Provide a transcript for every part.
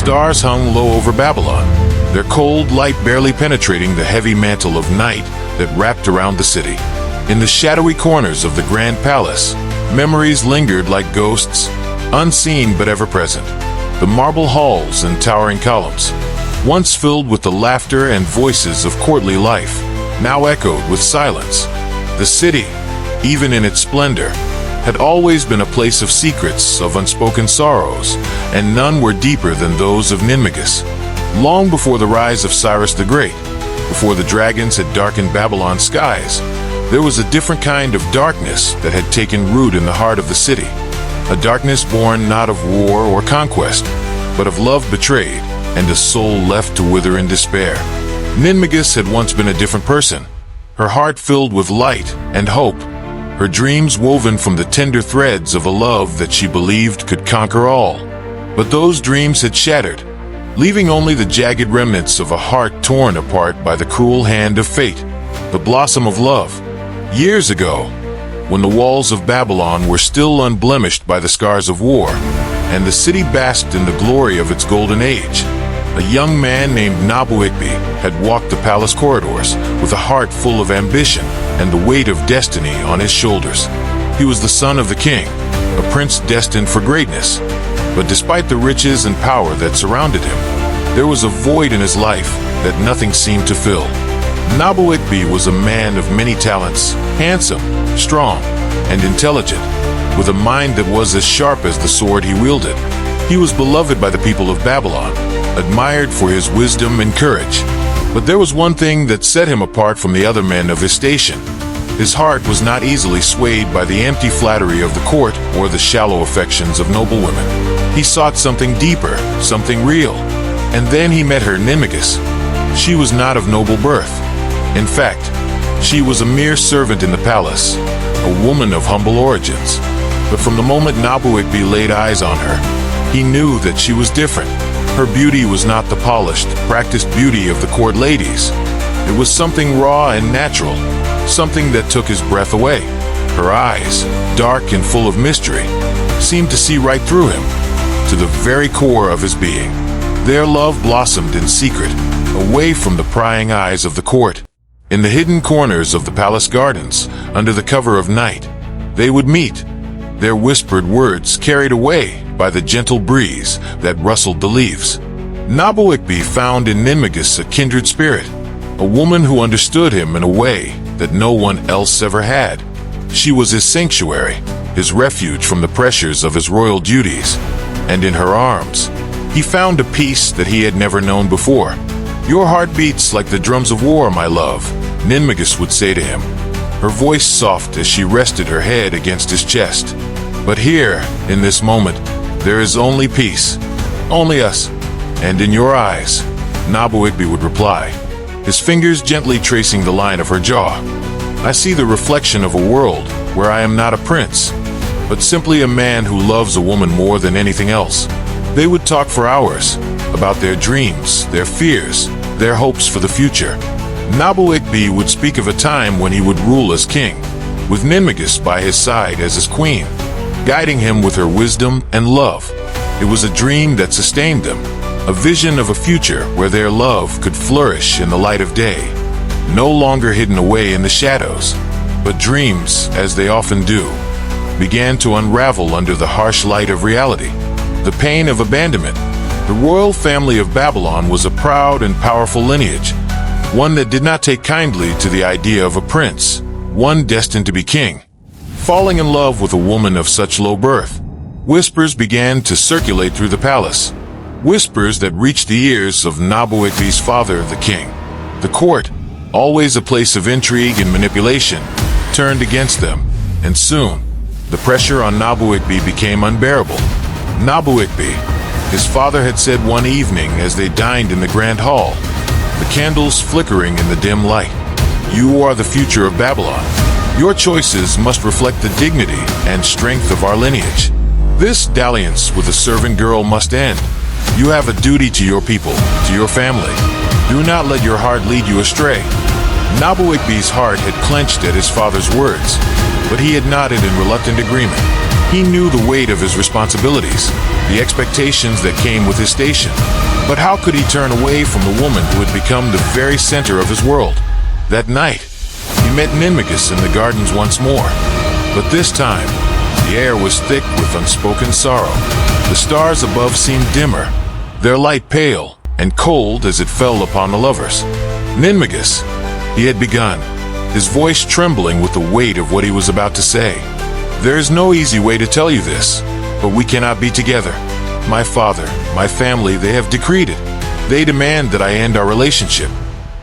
stars hung low over Babylon, their cold light barely penetrating the heavy mantle of night that wrapped around the city. In the shadowy corners of the grand palace, memories lingered like ghosts, unseen but ever present. The marble halls and towering columns, once filled with the laughter and voices of courtly life, now echoed with silence. The city, even in its splendor, had always been a place of secrets, of unspoken sorrows, and none were deeper than those of Ninmagus. Long before the rise of Cyrus the Great, before the dragons had darkened Babylon's skies, there was a different kind of darkness that had taken root in the heart of the city. A darkness born not of war or conquest, but of love betrayed and a soul left to wither in despair. Ninmagus had once been a different person, her heart filled with light and hope, her dreams woven from the tender threads of a love that she believed could conquer all. But those dreams had shattered, leaving only the jagged remnants of a heart torn apart by the cruel hand of fate. The blossom of love. Years ago, when the walls of Babylon were still unblemished by the scars of war, and the city basked in the glory of its golden age, a young man named Nabu Iqbi had walked the palace corridors with a heart full of ambition and the weight of destiny on his shoulders. He was the son of the king, a prince destined for greatness. But despite the riches and power that surrounded him, there was a void in his life that nothing seemed to fill. Nabu Iqbi was a man of many talents, handsome, strong, and intelligent, with a mind that was as sharp as the sword he wielded. He was beloved by the people of Babylon, admired for his wisdom and courage. But there was one thing that set him apart from the other men of his station. His heart was not easily swayed by the empty flattery of the court or the shallow affections of noble women. He sought something deeper, something real. And then he met her, Ninmagus. She was not of noble birth. In fact, she was a mere servant in the palace, a woman of humble origins. But from the moment Nabu Iqbi laid eyes on her, he knew that she was different. Her beauty was not the polished, practiced beauty of the court ladies. It was something raw and natural, something that took his breath away. Her eyes, dark and full of mystery, seemed to see right through him, to the very core of his being. Their love blossomed in secret, away from the prying eyes of the court. In the hidden corners of the palace gardens, under the cover of night, they would meet, their whispered words carried away by the gentle breeze that rustled the leaves. Nabu Iqbi found in Ninmagus a kindred spirit, a woman who understood him in a way that no one else ever had. She was his sanctuary, his refuge from the pressures of his royal duties, and in her arms, he found a peace that he had never known before. "Your heart beats like the drums of war, my love," Ninmagus would say to him, her voice soft as she rested her head against his chest. "But here, in this moment, there is only peace, only us, and in your eyes," Nabu Iqbi would reply, his fingers gently tracing the line of her jaw. "I see the reflection of a world where I am not a prince, but simply a man who loves a woman more than anything else." They would talk for hours about their dreams, their fears, their hopes for the future. Nabu Iqbi would speak of a time when he would rule as king, with Ninmagus by his side as his queen, guiding him with her wisdom and love. It was a dream that sustained them, a vision of a future where their love could flourish in the light of day, no longer hidden away in the shadows. But dreams, as they often do, began to unravel under the harsh light of reality. The pain of abandonment. The royal family of Babylon was a proud and powerful lineage, one that did not take kindly to the idea of a prince, one destined to be king, falling in love with a woman of such low birth. Whispers began to circulate through the palace, whispers that reached the ears of Nabu Iqbi's father, the king. The court, always a place of intrigue and manipulation, turned against them, and soon, the pressure on Nabu Iqbi became unbearable. Nabu Iqbi, his father had said one evening as they dined in the grand hall, the candles flickering in the dim light, "You are the future of Babylon. Your choices must reflect the dignity and strength of our lineage. This dalliance with a servant girl must end. You have a duty to your people, to your family. Do not let your heart lead you astray." Nabu Iqbi's heart had clenched at his father's words, but he had nodded in reluctant agreement. He knew the weight of his responsibilities, the expectations that came with his station. But how could he turn away from the woman who had become the very center of his world? That night, he met Ninmagus in the gardens once more. But this time, the air was thick with unspoken sorrow. The stars above seemed dimmer, their light pale and cold as it fell upon the lovers. Ninmagus, he had begun, his voice trembling with the weight of what he was about to say. There is no easy way to tell you this, but we cannot be together. My father, my family, they have decreed it. They demand that I end our relationship.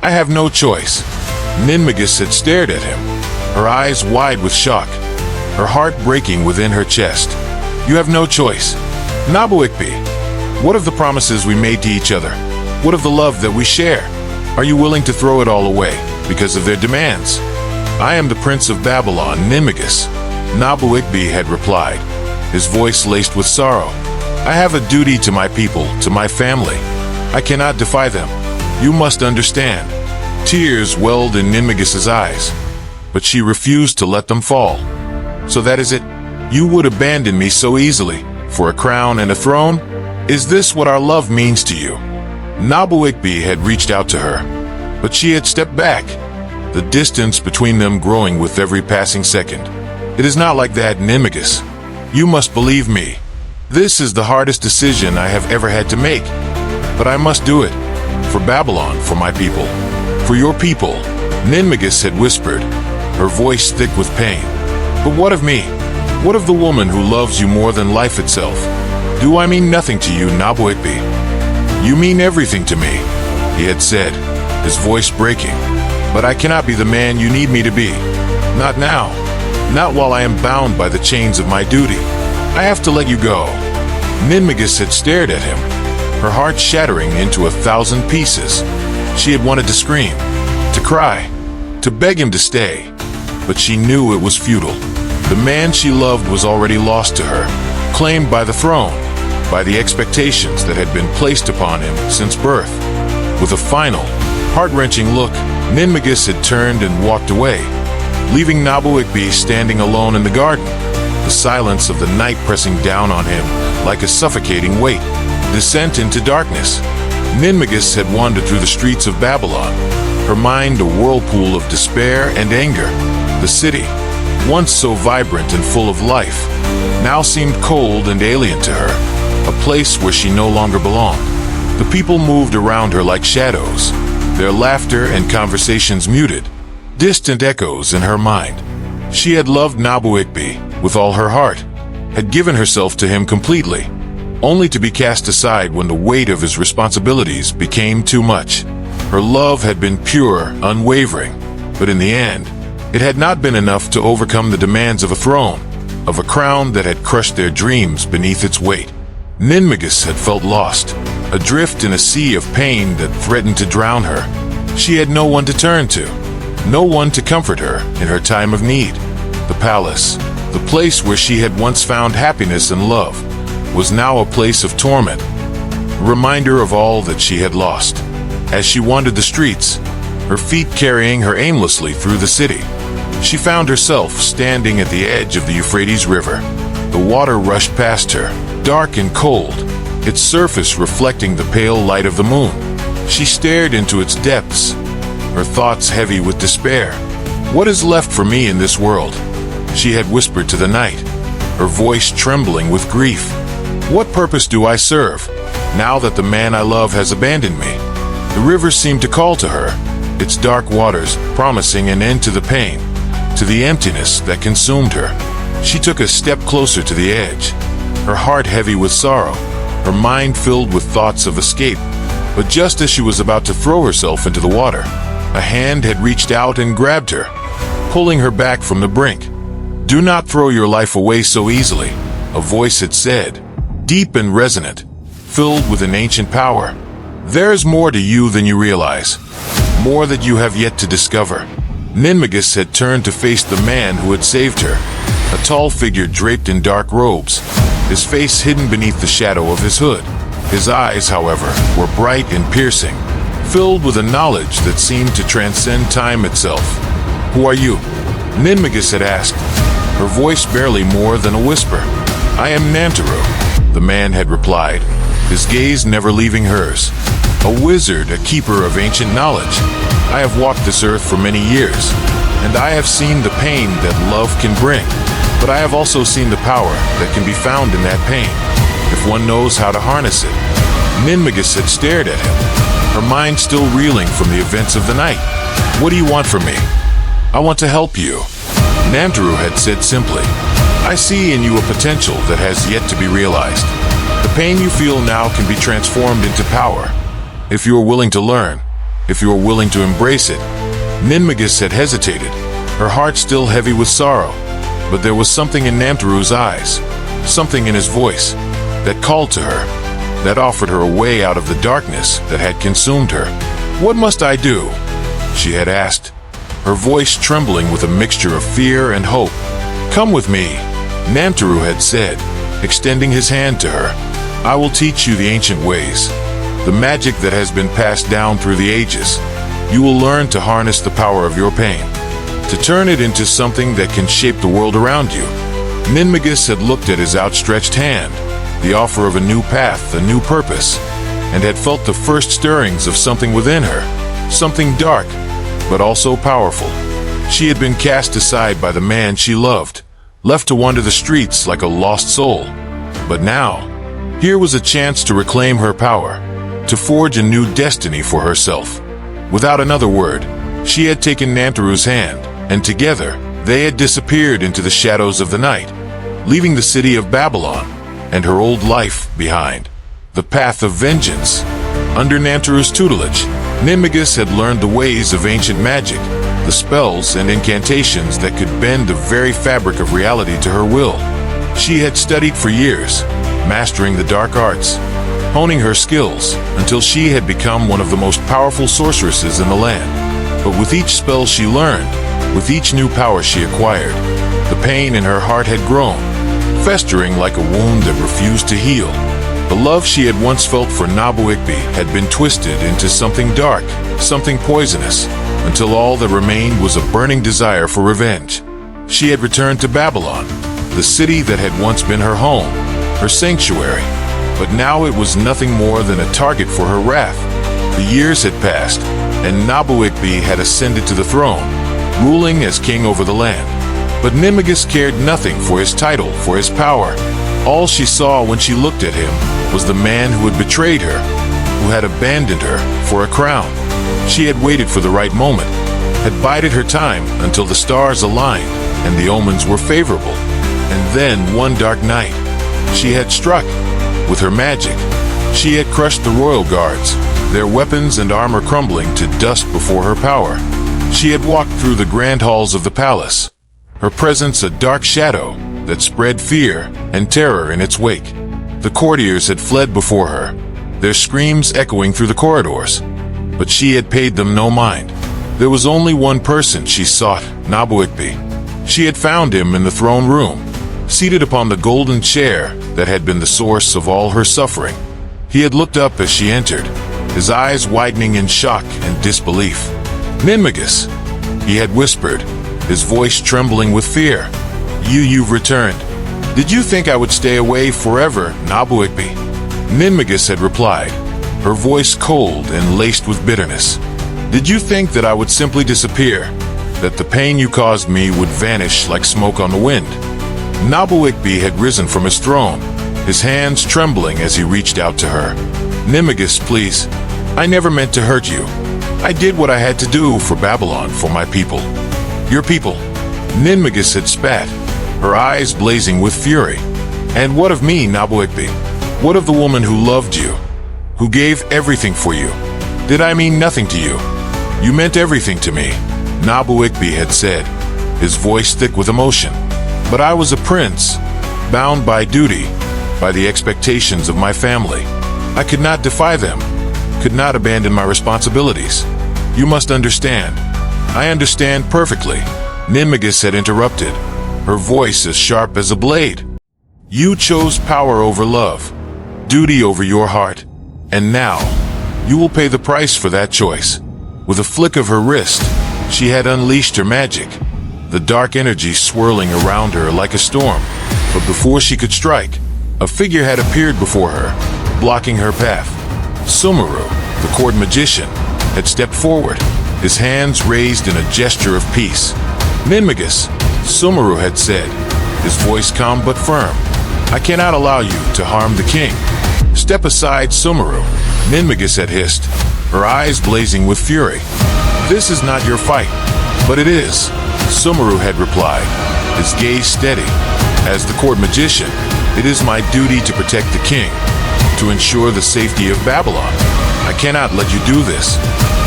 I have no choice. Ninmagus had stared at him, her eyes wide with shock, her heart breaking within her chest. You have no choice. Nabu Iqbi, what of the promises we made to each other? What of the love that we share? Are you willing to throw it all away because of their demands? I am the Prince of Babylon, Ninmagus. Nabu Iqbi had replied, his voice laced with sorrow. I have a duty to my people, to my family. I cannot defy them. You must understand. Tears welled in Ninmagus's eyes, but she refused to let them fall. So that is it? You would abandon me so easily, for a crown and a throne? Is this what our love means to you? Nabu Iqbi had reached out to her, but she had stepped back, the distance between them growing with every passing second. It is not like that, Ninmagus. You must believe me. This is the hardest decision I have ever had to make. But I must do it. For Babylon, for my people. For your people, Ninmagus had whispered, her voice thick with pain. But what of me? What of the woman who loves you more than life itself? Do I mean nothing to you, Nabu Iqbi? You mean everything to me, he had said, his voice breaking. But I cannot be the man you need me to be. Not now. Not while I am bound by the chains of my duty. I have to let you go. Ninmagus had stared at him, her heart shattering into 1,000 pieces. She had wanted to scream, to cry, to beg him to stay. But she knew it was futile. The man she loved was already lost to her, claimed by the throne, by the expectations that had been placed upon him since birth. With a final, heart-wrenching look, Ninmagus had turned and walked away, leaving Nabu Iqbi standing alone in the garden, the silence of the night pressing down on him like a suffocating weight. Descent into darkness. Ninmagus had wandered through the streets of Babylon, her mind a whirlpool of despair and anger. The city, once so vibrant and full of life, now seemed cold and alien to her, a place where she no longer belonged. The people moved around her like shadows, their laughter and conversations muted, distant echoes in her mind. She had loved Nabu Iqbi with all her heart, had given herself to him completely, only to be cast aside when the weight of his responsibilities became too much. Her love had been pure, unwavering, but in the end, it had not been enough to overcome the demands of a throne, of a crown that had crushed their dreams beneath its weight. Ninmagus had felt lost, adrift in a sea of pain that threatened to drown her. She had no one to turn to, no one to comfort her in her time of need. The palace, the place where she had once found happiness and love, was now a place of torment, a reminder of all that she had lost. As she wandered the streets, her feet carrying her aimlessly through the city, she found herself standing at the edge of the Euphrates River. The water rushed past her, dark and cold, its surface reflecting the pale light of the moon. She stared into its depths, her thoughts heavy with despair. What is left for me in this world? She had whispered to the night, her voice trembling with grief. What purpose do I serve, now that the man I love has abandoned me? The river seemed to call to her, its dark waters promising an end to the pain, to the emptiness that consumed her. She took a step closer to the edge, her heart heavy with sorrow, her mind filled with thoughts of escape. But just as she was about to throw herself into the water, a hand had reached out and grabbed her, pulling her back from the brink. Do not throw your life away so easily, a voice had said, deep and resonant, filled with an ancient power. There is more to you than you realize, more that you have yet to discover. Ninmagus had turned to face the man who had saved her, a tall figure draped in dark robes, his face hidden beneath the shadow of his hood. His eyes, however, were bright and piercing, filled with a knowledge that seemed to transcend time itself. Who are you? Ninmagus had asked, her voice barely more than a whisper. "I am Nantaru," the man had replied, his gaze never leaving hers. "A wizard, a keeper of ancient knowledge. I have walked this earth for many years, and I have seen the pain that love can bring. But I have also seen the power that can be found in that pain, if one knows how to harness it." Ninmagus had stared at him, her mind still reeling from the events of the night. "What do you want from me?" "I want to help you," Nantaru had said simply. "I see in you a potential that has yet to be realized. The pain you feel now can be transformed into power, if you are willing to learn, if you are willing to embrace it." Ninmagus had hesitated, her heart still heavy with sorrow, but there was something in Nantaru's eyes, something in his voice, that called to her, that offered her a way out of the darkness that had consumed her. "What must I do?" she had asked, her voice trembling with a mixture of fear and hope. "Come with me," Nantaru had said, extending his hand to her. "I will teach you the ancient ways, the magic that has been passed down through the ages. You will learn to harness the power of your pain, to turn it into something that can shape the world around you." Ninmagus had looked at his outstretched hand, the offer of a new path, a new purpose, and had felt the first stirrings of something within her, something dark, but also powerful. She had been cast aside by the man she loved, left to wander the streets like a lost soul. But now, here was a chance to reclaim her power, to forge a new destiny for herself. Without another word, she had taken Nantaru's hand, and together, they had disappeared into the shadows of the night, leaving the city of Babylon and her old life behind. The path of vengeance. Under Nantaru's tutelage, Ninmagus had learned the ways of ancient magic, the spells and incantations that could bend the very fabric of reality to her will. She had studied for years, mastering the dark arts, honing her skills until she had become one of the most powerful sorceresses in the land. But with each spell she learned, with each new power she acquired, the pain in her heart had grown, festering like a wound that refused to heal. The love she had once felt for Nabu Iqbi had been twisted into something dark, something poisonous, until all that remained was a burning desire for revenge. She had returned to Babylon, the city that had once been her home, her sanctuary, but now it was nothing more than a target for her wrath. The years had passed, and Nabu Iqbi had ascended to the throne, ruling as king over the land. But Ninmagus cared nothing for his title, for his power. All she saw when she looked at him was the man who had betrayed her, who had abandoned her for a crown. She had waited for the right moment, had bided her time until the stars aligned and the omens were favorable. And then, one dark night, she had struck. With her magic, she had crushed the royal guards, their weapons and armor crumbling to dust before her power. She had walked through the grand halls of the palace, her presence a dark shadow that spread fear and terror in its wake. The courtiers had fled before her, their screams echoing through the corridors. But she had paid them no mind. There was only one person she sought, Nabu Iqbi. She had found him in the throne room, seated upon the golden chair that had been the source of all her suffering. He had looked up as she entered, his eyes widening in shock and disbelief. "Ninmagus," he had whispered, his voice trembling with fear. You've returned. Did you think I would stay away forever, Nabu Iqbi?" Ninmagus had replied, her voice cold and laced with bitterness. "Did you think that I would simply disappear, that the pain you caused me would vanish like smoke on the wind?" Nabu Iqbi had risen from his throne, his hands trembling as he reached out to her. "Ninmagus, please. I never meant to hurt you. I did what I had to do for Babylon, for my people." "Your people?" Ninmagus had spat, her eyes blazing with fury. "And what of me, Nabu Iqbi? What of the woman who loved you, who gave everything for you? Did I mean nothing to you? You meant everything to me," Nabu Iqbi had said, his voice thick with emotion. "But I was a prince, bound by duty, by the expectations of my family. I could not defy them, could not abandon my responsibilities. You must understand." "I understand perfectly," Ninmagus had interrupted, her voice as sharp as a blade. "You chose power over love, duty over your heart, and now you will pay the price for that choice." With a flick of her wrist, she had unleashed her magic, the dark energy swirling around her like a storm. But before she could strike, a figure had appeared before her, blocking her path. Sumeru, the court magician, had stepped forward, his hands raised in a gesture of peace. "Ninmagus," Sumeru had said, his voice calm but firm, "I cannot allow you to harm the king." "Step aside, Sumeru," Ninmagus had hissed, her eyes blazing with fury. "This is not your fight." "But it is," Sumeru had replied, his gaze steady. "As the court magician, it is my duty to protect the king, to ensure the safety of Babylon. I cannot let you do this."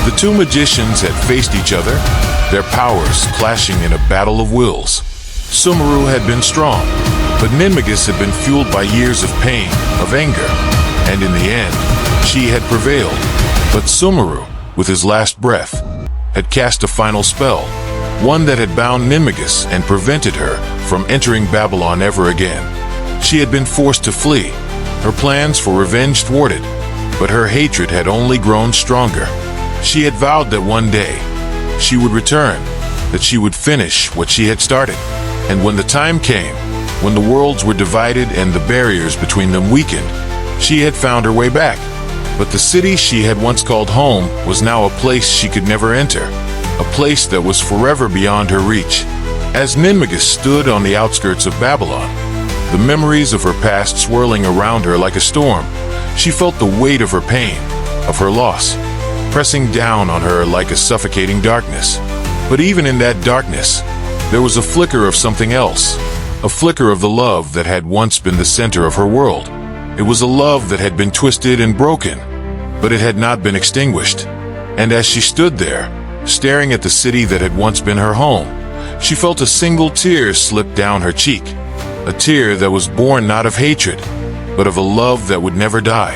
The two magicians had faced each other, their powers clashing in a battle of wills. Sumeru had been strong, but Ninmagus had been fueled by years of pain, of anger, and in the end, she had prevailed. But Sumeru, with his last breath, had cast a final spell, one that had bound Ninmagus and prevented her from entering Babylon ever again. She had been forced to flee, her plans for revenge thwarted, but her hatred had only grown stronger. She had vowed that one day she would return, that she would finish what she had started. And when the time came, when the worlds were divided and the barriers between them weakened, she had found her way back. But the city she had once called home was now a place she could never enter, a place that was forever beyond her reach. As Ninmagus stood on the outskirts of Babylon, the memories of her past swirling around her like a storm, she felt the weight of her pain, of her loss, pressing down on her like a suffocating darkness. But even in that darkness, there was a flicker of something else, a flicker of the love that had once been the center of her world. It was a love that had been twisted and broken, but it had not been extinguished. And as she stood there, staring at the city that had once been her home, she felt a single tear slip down her cheek, a tear that was born not of hatred, but of a love that would never die.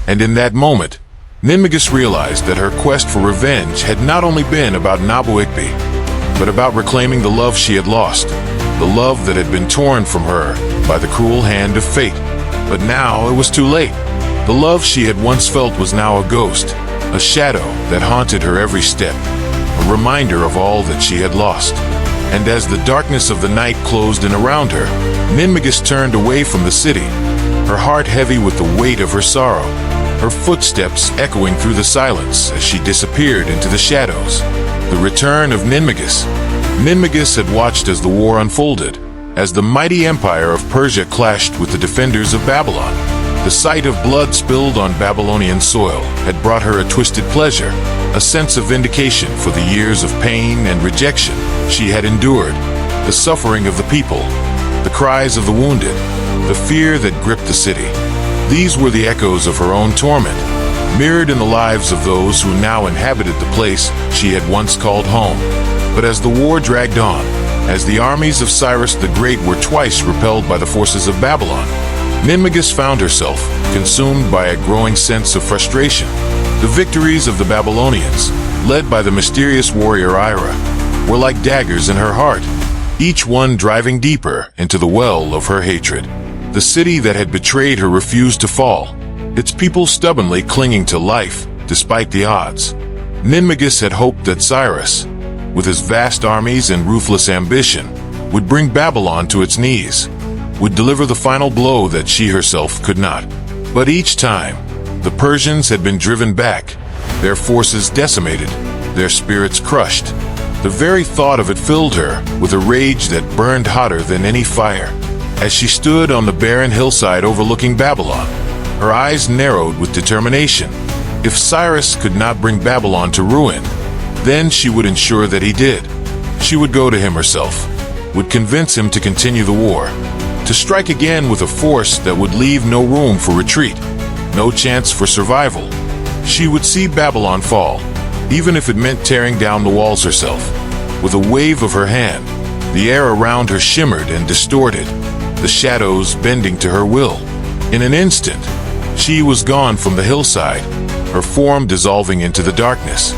And in that moment, Ninmagus realized that her quest for revenge had not only been about Nabu Iqbi, but about reclaiming the love she had lost, the love that had been torn from her by the cruel hand of fate. But now it was too late. The love she had once felt was now a ghost, a shadow that haunted her every step, a reminder of all that she had lost. And as the darkness of the night closed in around her, Ninmagus turned away from the city, her heart heavy with the weight of her sorrow, her footsteps echoing through the silence as she disappeared into the shadows. The return of Ninmagus. Ninmagus had watched as the war unfolded, as the mighty empire of Persia clashed with the defenders of Babylon. The sight of blood spilled on Babylonian soil had brought her a twisted pleasure, a sense of vindication for the years of pain and rejection she had endured, the suffering of the people, the cries of the wounded, the fear that gripped the city. These were the echoes of her own torment, mirrored in the lives of those who now inhabited the place she had once called home. But as the war dragged on, as the armies of Cyrus the Great were twice repelled by the forces of Babylon, Ninmagus found herself consumed by a growing sense of frustration. The victories of the Babylonians, led by the mysterious warrior Ira, were like daggers in her heart, each one driving deeper into the well of her hatred. The city that had betrayed her refused to fall, its people stubbornly clinging to life despite the odds. Ninmagus had hoped that Cyrus, with his vast armies and ruthless ambition, would bring Babylon to its knees, would deliver the final blow that she herself could not. But each time, the Persians had been driven back, their forces decimated, their spirits crushed. The very thought of it filled her with a rage that burned hotter than any fire. As she stood on the barren hillside overlooking Babylon, her eyes narrowed with determination. If Cyrus could not bring Babylon to ruin, then she would ensure that he did. She would go to him herself, would convince him to continue the war, to strike again with a force that would leave no room for retreat, no chance for survival. She would see Babylon fall, even if it meant tearing down the walls herself. With a wave of her hand, the air around her shimmered and distorted, the shadows bending to her will. In an instant, she was gone from the hillside, her form dissolving into the darkness.